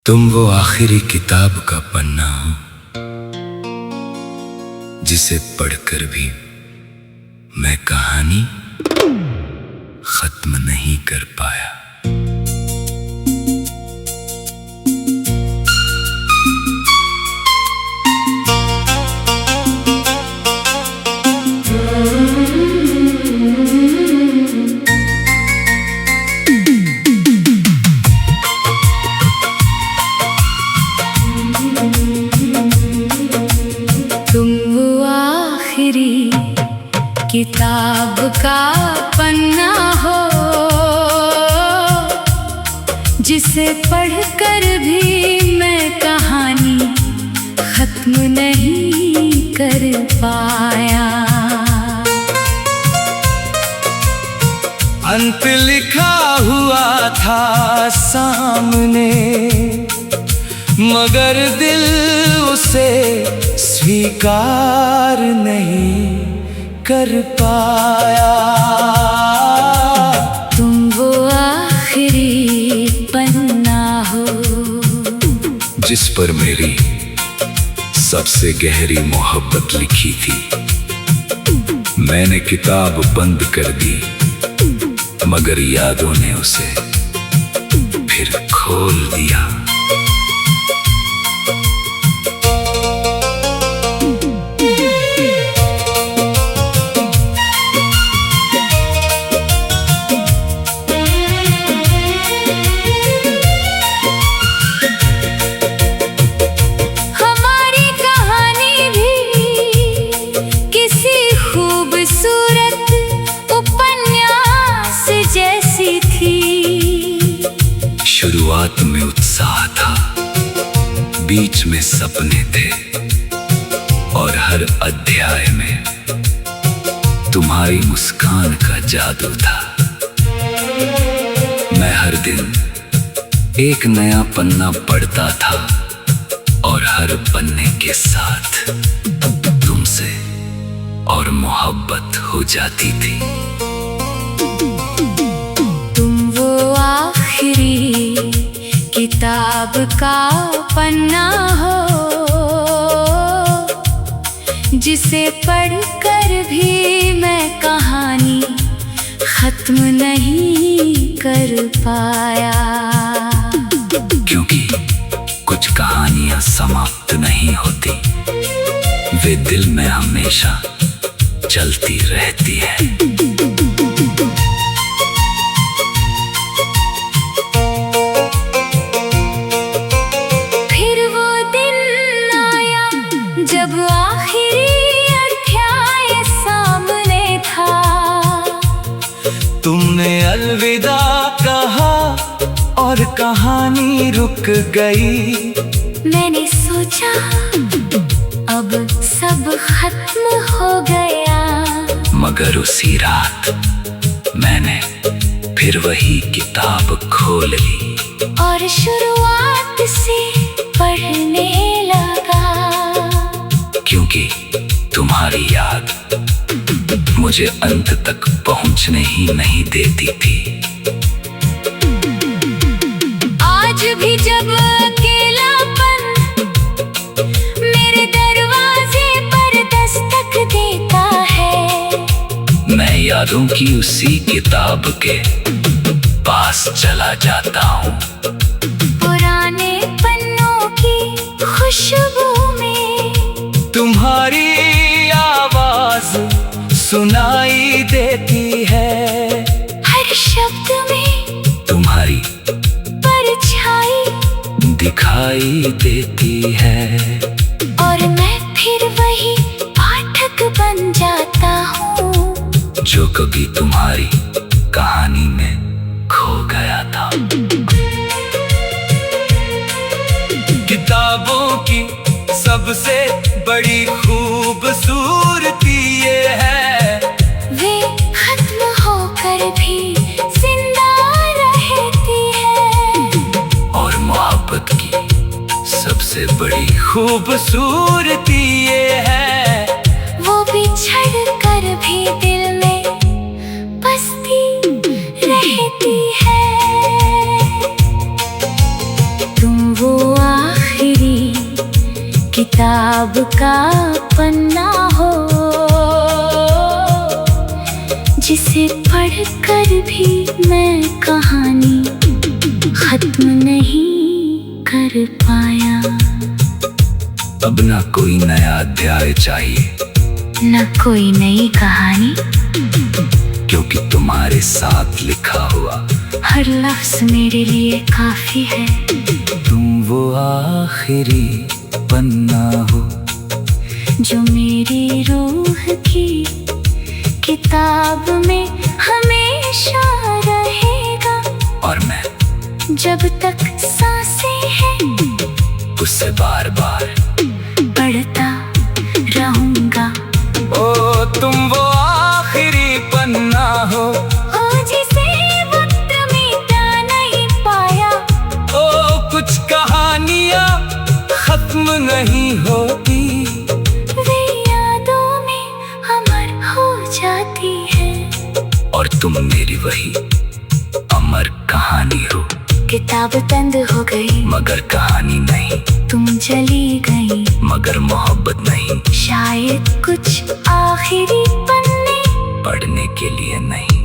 तुम वो आखिरी किताब का पन्ना हो जिसे पढ़कर भी मैं कहानी खत्म नहीं कर पाया। तुम वो आखिरी किताब का पन्ना हो जिसे पढ़कर भी मैं कहानी खत्म नहीं कर पाया। अंत लिखा हुआ था सामने मगर दिल उसे स्वीकार नहीं कर पाया। तुम वो आखिरी पन्ना हो जिस पर मेरी सबसे गहरी मोहब्बत लिखी थी। मैंने किताब बंद कर दी मगर यादों ने उसे फिर खोल दिया। शुरुआत में उत्साह था, बीच में सपने थे और हर अध्याय में तुम्हारी मुस्कान का जादू था। मैं हर दिन एक नया पन्ना पढ़ता था और हर पन्ने के साथ तुमसे और मोहब्बत हो जाती थी। किताब का पन्ना हो जिसे पढ़कर भी मैं कहानी खत्म नहीं कर पाया। क्योंकि कुछ कहानियां समाप्त नहीं होती, वे दिल में हमेशा चलती रहती है। जब आखिरी अध्याय सामने था, तुमने अलविदा कहा और कहानी रुक गई। मैंने सोचा अब सब खत्म हो गया मगर उसी रात मैंने फिर वही किताब खोल ली और शुरुआत से पढ़ने लगा। क्योंकि तुम्हारी याद मुझे अंत तक पहुंचने ही नहीं देती थी। आज भी जब अकेलापन मेरे दरवाजे पर दस्तक देता है, मैं यादों की उसी किताब के पास चला जाता हूँ। पुराने पन्नों की खुशबू तुम्हारी आवाज सुनाई देती है। हर शब्द में तुम्हारी परछाई दिखाई देती है और मैं फिर वही पाठक बन जाता हूँ जो कभी तुम्हारी कहानी में खो गया था। किताबों की सबसे बड़ी खूबसूरती ये है, वे खत्म होकर भी जिंदा रहती है। और मोहब्बत की सबसे बड़ी खूबसूरती ये है, वो बिछड़ कर भी दिल में बसती रहती है। तुम वो किताब का पन्ना हो, जिसे पढ़कर भी मैं कहानी खत्म नहीं कर पाया। अब ना कोई नया अध्याय चाहिए, न कोई नई कहानी, क्योंकि तुम्हारे साथ लिखा हुआ हर लफ्ज मेरे लिए काफी है। तुम वो आखिरी पन्ना हो जो मेरी रूह की किताब में हमेशा रहेगा, और मैं जब तक सांसें हैं उसे बार बार पढ़ता रहूंगा। ओ तुम वो आखिरी पन्ना हो, ओ जिसे वक्त मिटा नहीं पाया। ओ कुछ कहानियाँ खत्म नहीं होती, वे यादों में अमर हो जाती है। और तुम मेरी वही अमर कहानी हो। किताब बंद हो गई मगर कहानी नहीं, तुम चली गई मगर मोहब्बत नहीं। शायद कुछ आखिरी पन्ने पढ़ने के लिए नहीं।